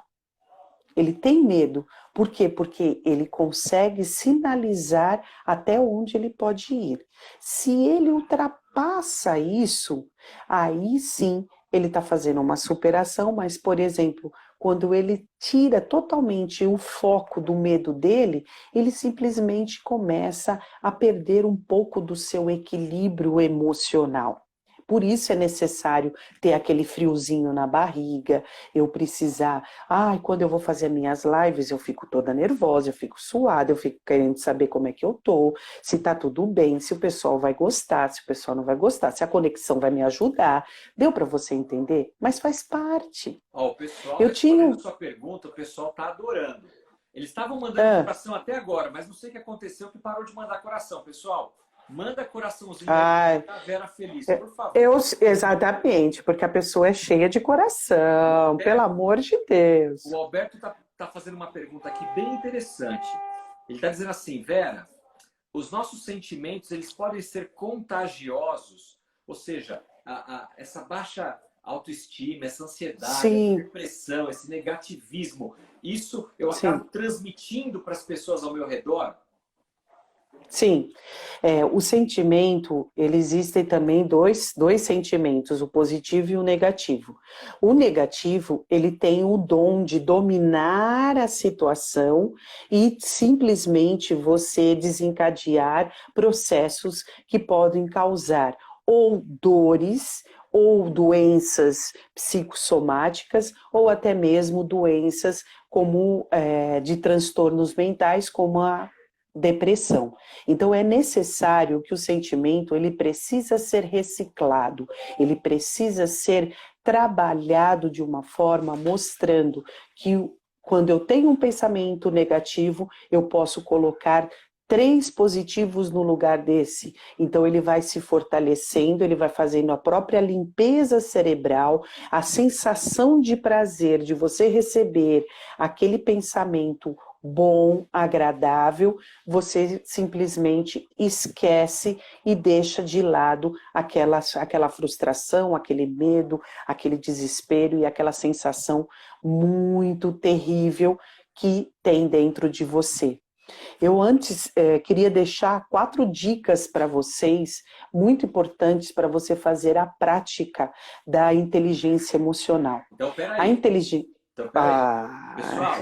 Ele tem medo. Por quê? Porque ele consegue sinalizar até onde ele pode ir. Se ele ultrapassa isso, aí sim ele está fazendo uma superação, mas, por exemplo, quando ele tira totalmente o foco do medo dele, ele simplesmente começa a perder um pouco do seu equilíbrio emocional. Por isso é necessário ter aquele friozinho na barriga, eu precisar... quando eu vou fazer minhas lives, eu fico toda nervosa, eu fico suada, eu fico querendo saber como é que eu tô, se tá tudo bem, se o pessoal vai gostar, se o pessoal não vai gostar, se a conexão vai me ajudar. Deu para você entender? Mas faz parte. O pessoal Eu respondendo tinha... a sua pergunta, o pessoal tá adorando. Eles estavam mandando coração até agora, mas não sei o que aconteceu que parou de mandar coração. Pessoal, manda coraçãozinho aí pra Vera feliz, por favor. Exatamente, porque a pessoa é cheia de coração, pelo amor de Deus. O Alberto tá fazendo uma pergunta aqui bem interessante. Ele está dizendo assim, Vera, os nossos sentimentos eles podem ser contagiosos, ou seja, essa baixa autoestima, essa ansiedade, Sim. essa depressão, esse negativismo, isso eu acabo transmitindo para as pessoas ao meu redor? Sim, o sentimento, existem também dois sentimentos, o positivo e o negativo. O negativo, ele tem o dom de dominar a situação e simplesmente você desencadear processos que podem causar ou dores, ou doenças psicossomáticas, ou até mesmo doenças como de transtornos mentais, como a depressão. Então é necessário que o sentimento ele precisa ser reciclado, ele precisa ser trabalhado de uma forma mostrando que quando eu tenho um pensamento negativo, eu posso colocar 3 positivos no lugar desse. Então ele vai se fortalecendo, ele vai fazendo a própria limpeza cerebral, a sensação de prazer de você receber aquele pensamento bom, agradável, você simplesmente esquece e deixa de lado aquela frustração, aquele medo, aquele desespero e aquela sensação muito terrível que tem dentro de você. Eu antes queria deixar 4 dicas para vocês, muito importantes para você fazer a prática da inteligência emocional. Então, peraí. A inteligência... Pessoal,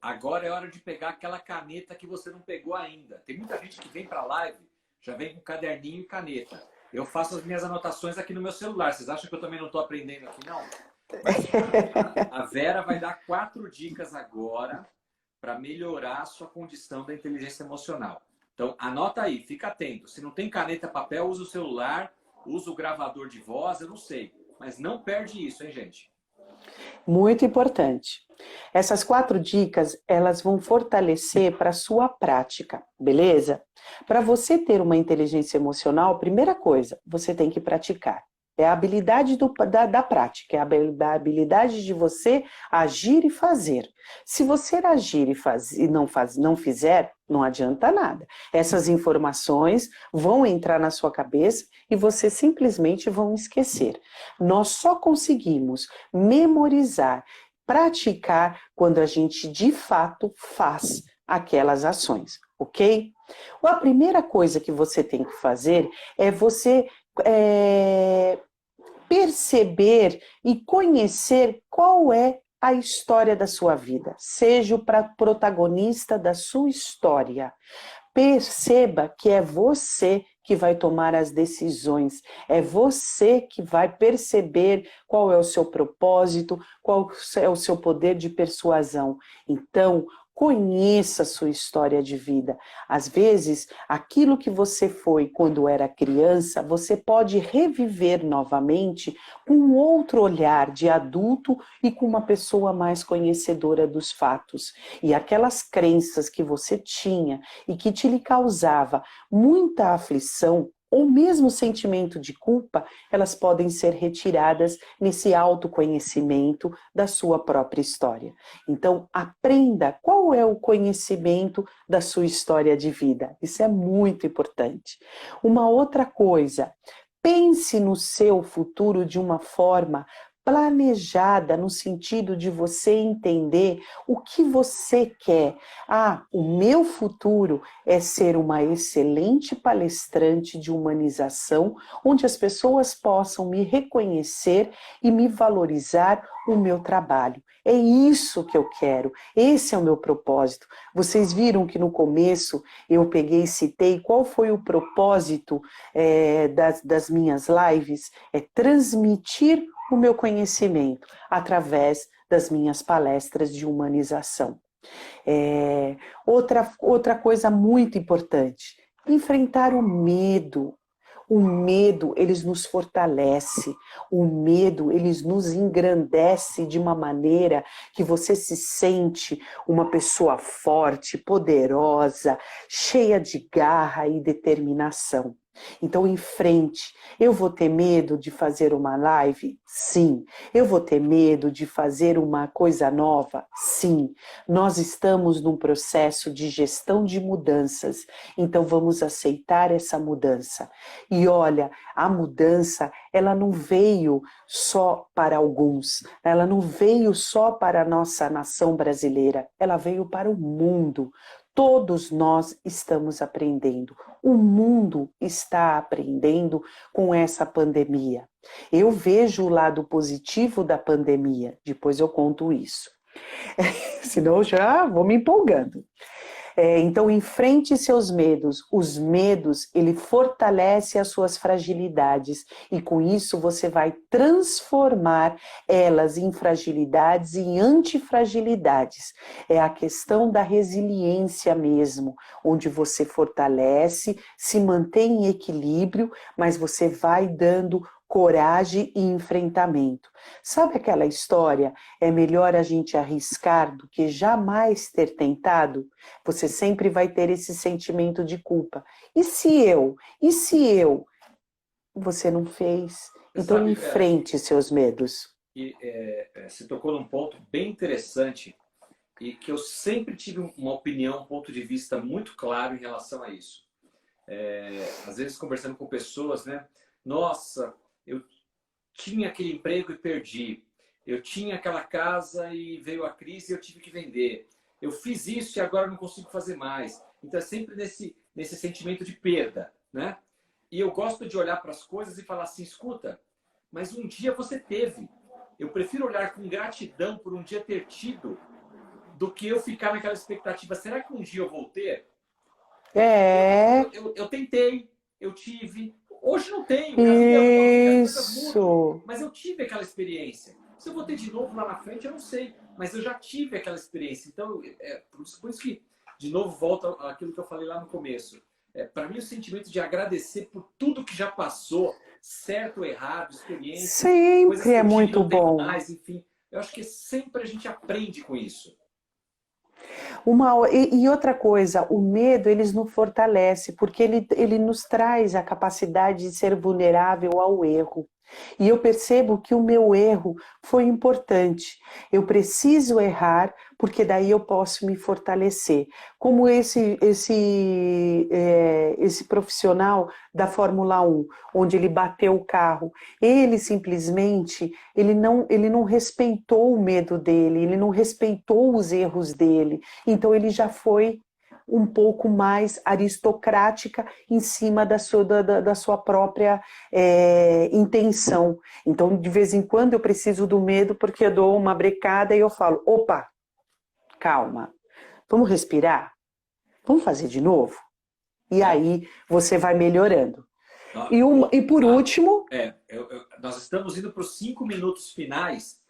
agora é hora de pegar aquela caneta que você não pegou ainda. Tem muita gente que vem para a live, já vem com caderninho e caneta. Eu faço as minhas anotações aqui no meu celular. Vocês acham que eu também não estou aprendendo aqui, não? Mas a Vera vai dar 4 dicas agora para melhorar a sua condição da inteligência emocional. Então, anota aí, fica atento. Se não tem caneta, papel, usa o celular, usa o gravador de voz, eu não sei. Mas não perde isso, hein, gente? Muito importante. Essas 4 dicas, elas vão fortalecer para a sua prática, beleza? Para você ter uma inteligência emocional, primeira coisa, você tem que praticar. É a habilidade da prática, é a habilidade de você agir e fazer. Se você agir e não fizer, não adianta nada. Essas informações vão entrar na sua cabeça e você simplesmente vão esquecer. Nós só conseguimos memorizar, praticar quando a gente de fato faz aquelas ações, ok? A primeira coisa que você tem que fazer é você perceber e conhecer qual é a história da sua vida. Seja o protagonista da sua história. Perceba que é você que vai tomar as decisões, é você que vai perceber qual é o seu propósito, qual é o seu poder de persuasão. Então, conheça a sua história de vida. Às vezes, aquilo que você foi quando era criança, você pode reviver novamente com um outro olhar de adulto e com uma pessoa mais conhecedora dos fatos. E aquelas crenças que você tinha e que te lhe causava muita aflição, ou mesmo sentimento de culpa, elas podem ser retiradas nesse autoconhecimento da sua própria história. Então, aprenda qual é o conhecimento da sua história de vida. Isso é muito importante. Uma outra coisa, pense no seu futuro de uma forma planejada no sentido de você entender o que você quer. Ah, o meu futuro é ser uma excelente palestrante de humanização, onde as pessoas possam me reconhecer e me valorizar o meu trabalho. É isso que eu quero, esse é o meu propósito. Vocês viram que no começo eu peguei e citei qual foi o propósito das minhas lives? É transmitir o meu conhecimento através das minhas palestras de humanização. Outra coisa muito importante, enfrentar o medo. O medo, eles nos fortalece. O medo, eles nos engrandece de uma maneira que você se sente uma pessoa forte, poderosa, cheia de garra e determinação. Então, enfrente. Eu vou ter medo de fazer uma live? Sim. Eu vou ter medo de fazer uma coisa nova? Sim. Nós estamos num processo de gestão de mudanças, então vamos aceitar essa mudança. E olha, a mudança, ela não veio só para alguns, ela não veio só para a nossa nação brasileira, ela veio para o mundo. Todos nós estamos aprendendo. O mundo está aprendendo com essa pandemia. Eu vejo o lado positivo da pandemia, depois eu conto isso. Senão eu já vou me empolgando. Então, enfrente seus medos. Os medos, ele fortalece as suas fragilidades e com isso você vai transformar elas em fragilidades e em antifragilidades. É a questão da resiliência mesmo, onde você fortalece, se mantém em equilíbrio, mas você vai dando coragem e enfrentamento. Sabe aquela história? É melhor a gente arriscar do que jamais ter tentado? Você sempre vai ter esse sentimento de culpa. E se eu? E se eu? Você não fez. Então Sabe, enfrente seus medos. você tocou num ponto bem interessante e que eu sempre tive uma opinião, um ponto de vista muito claro em relação a isso. Às vezes conversando com pessoas, né? Nossa, eu tinha aquele emprego e perdi. Eu tinha aquela casa e veio a crise e eu tive que vender. Eu fiz isso e agora não consigo fazer mais. Então é sempre nesse sentimento de perda, né? E eu gosto de olhar para as coisas e falar assim, escuta, mas um dia você teve. Eu prefiro olhar com gratidão por um dia ter tido do que eu ficar naquela expectativa. Será que um dia eu vou ter? Eu tentei, eu tive. Hoje não tenho, casei há pouco, as coisas mudam. Mas eu tive aquela experiência. Se eu vou ter de novo lá na frente, eu não sei. Mas eu já tive aquela experiência. Então, por isso que, de novo, volta àquilo que eu falei lá no começo. Para mim, o sentimento de agradecer por tudo que já passou, certo ou errado, experiência, coisas que Sempre é eu tive muito não tenho bom. mais, enfim. Eu acho que sempre a gente aprende com isso. E outra coisa, o medo ele nos fortalece, porque ele nos traz a capacidade de ser vulnerável ao erro. E eu percebo que o meu erro foi importante. Eu preciso errar, porque daí eu posso me fortalecer. Como esse profissional da Fórmula 1, onde ele bateu o carro, ele simplesmente ele não respeitou o medo dele, ele não respeitou os erros dele. Então ele já foi um pouco mais aristocrática em cima da sua própria intenção. Então, de vez em quando, eu preciso do medo porque eu dou uma brecada e eu falo, opa, calma, vamos respirar? Vamos fazer de novo? E aí você vai melhorando. E por último... nós estamos indo para os 5 minutos finais.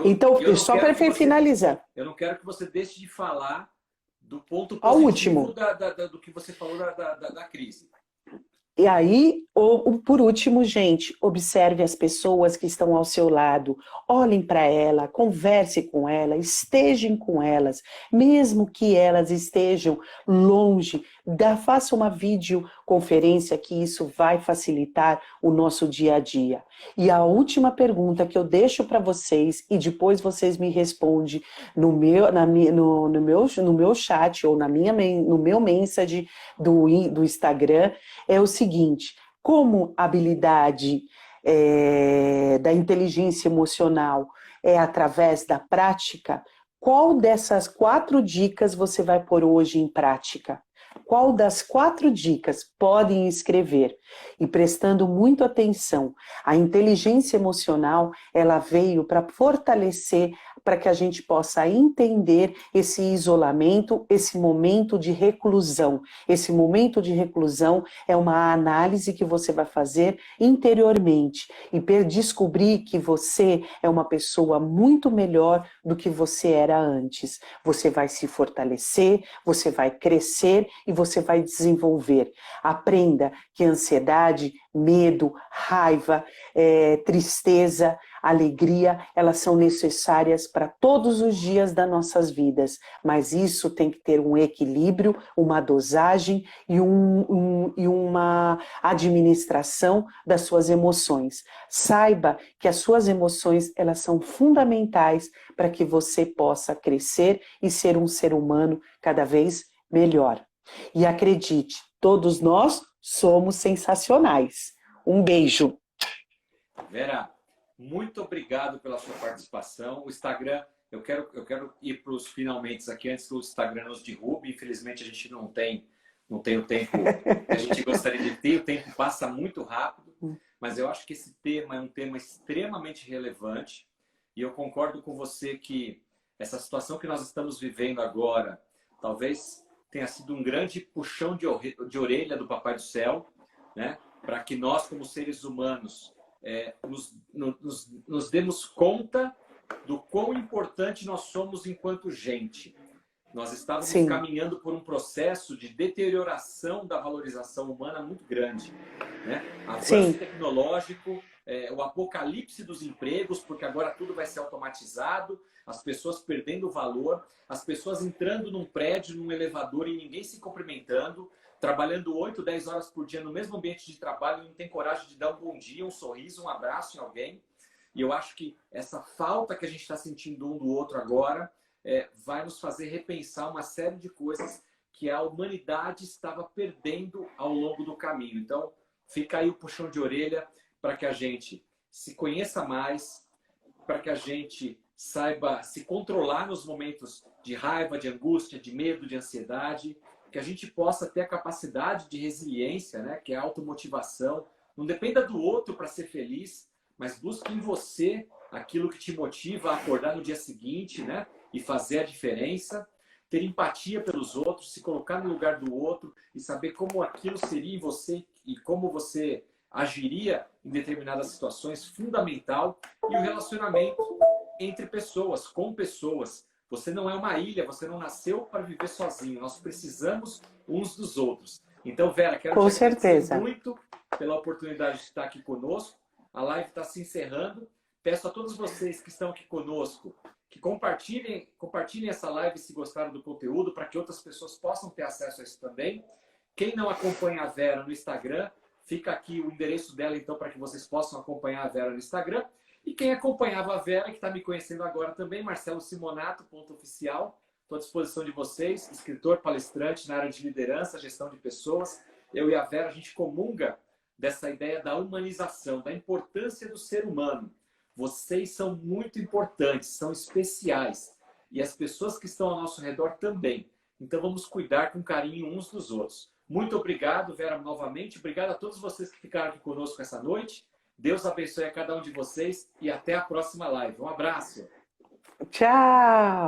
Então, só para finalizar. Eu não quero que você deixe de falar do ponto positivo do que você falou da crise. E aí, por último, gente, observe as pessoas que estão ao seu lado, olhem para ela, converse com ela, estejam com elas, mesmo que elas estejam longe, faça uma videoconferência que isso vai facilitar o nosso dia a dia. E a última pergunta que eu deixo para vocês, e depois vocês me respondem no meu chat ou no meu mensagem do Instagram, é o seguinte: como habilidade da inteligência emocional é através da prática, qual dessas 4 dicas você vai pôr hoje em prática? Qual das 4 dicas podem escrever? E prestando muito atenção, a inteligência emocional, ela veio para fortalecer, para que a gente possa entender esse isolamento, esse momento de reclusão. Esse momento de reclusão é uma análise que você vai fazer interiormente e descobrir que você é uma pessoa muito melhor do que você era antes. Você vai se fortalecer, você vai crescer e você vai desenvolver. Aprenda que ansiedade, medo, raiva, tristeza, alegria, elas são necessárias para todos os dias das nossas vidas, mas isso tem que ter um equilíbrio, uma dosagem e uma administração das suas emoções. Saiba que as suas emoções, elas são fundamentais para que você possa crescer e ser um ser humano cada vez melhor. E acredite, todos nós somos sensacionais. Um beijo. Vera, muito obrigado pela sua participação. O Instagram, eu quero ir para os finalmente aqui antes que o Instagram nos derrube. Infelizmente a gente não tem o tempo que a gente gostaria de ter. O tempo passa muito rápido, mas eu acho que esse tema é um tema extremamente relevante. E eu concordo com você que essa situação que nós estamos vivendo agora, talvez tenha sido um grande puxão de orelha do Papai do Céu, né? Para que nós, como seres humanos, nos demos conta do quão importante nós somos enquanto gente. Nós estávamos Sim. caminhando por um processo de deterioração da valorização humana muito grande, né? Avanço Sim. tecnológico, o apocalipse dos empregos, porque agora tudo vai ser automatizado, as pessoas perdendo o valor, as pessoas entrando num prédio, num elevador e ninguém se cumprimentando, trabalhando 8, 10 horas por dia no mesmo ambiente de trabalho e não tem coragem de dar um bom dia, um sorriso, um abraço em alguém. E eu acho que essa falta que a gente está sentindo um do outro agora vai nos fazer repensar uma série de coisas que a humanidade estava perdendo ao longo do caminho. Então, fica aí o puxão de orelha para que a gente se conheça mais, para que a gente saiba se controlar nos momentos de raiva, de angústia, de medo, de ansiedade, que a gente possa ter a capacidade de resiliência, né? Que é a automotivação. Não dependa do outro para ser feliz, mas busque em você aquilo que te motiva a acordar no dia seguinte, né? E fazer a diferença. Ter empatia pelos outros, se colocar no lugar do outro e saber como aquilo seria em você e como você agiria em determinadas situações, fundamental. E o relacionamento entre pessoas, com pessoas. Você não é uma ilha, você não nasceu para viver sozinho. Nós precisamos uns dos outros. Então, Vera, quero Com te agradecer certeza. muito pela oportunidade de estar aqui conosco. A live está se encerrando. Peço a todos vocês que estão aqui conosco que compartilhem essa live se gostaram do conteúdo, para que outras pessoas possam ter acesso a isso também. Quem não acompanha a Vera no Instagram, fica aqui o endereço dela, então, para que vocês possam acompanhar a Vera no Instagram. E quem acompanhava a Vera, que está me conhecendo agora também, Marcelo Simonato, ponto oficial. Estou à disposição de vocês, escritor, palestrante na área de liderança, gestão de pessoas. Eu e a Vera, a gente comunga dessa ideia da humanização, da importância do ser humano. Vocês são muito importantes, são especiais. E as pessoas que estão ao nosso redor também. Então vamos cuidar com carinho uns dos outros. Muito obrigado, Vera, novamente. Obrigado a todos vocês que ficaram aqui conosco essa noite. Deus abençoe a cada um de vocês e até a próxima live. Um abraço. Tchau!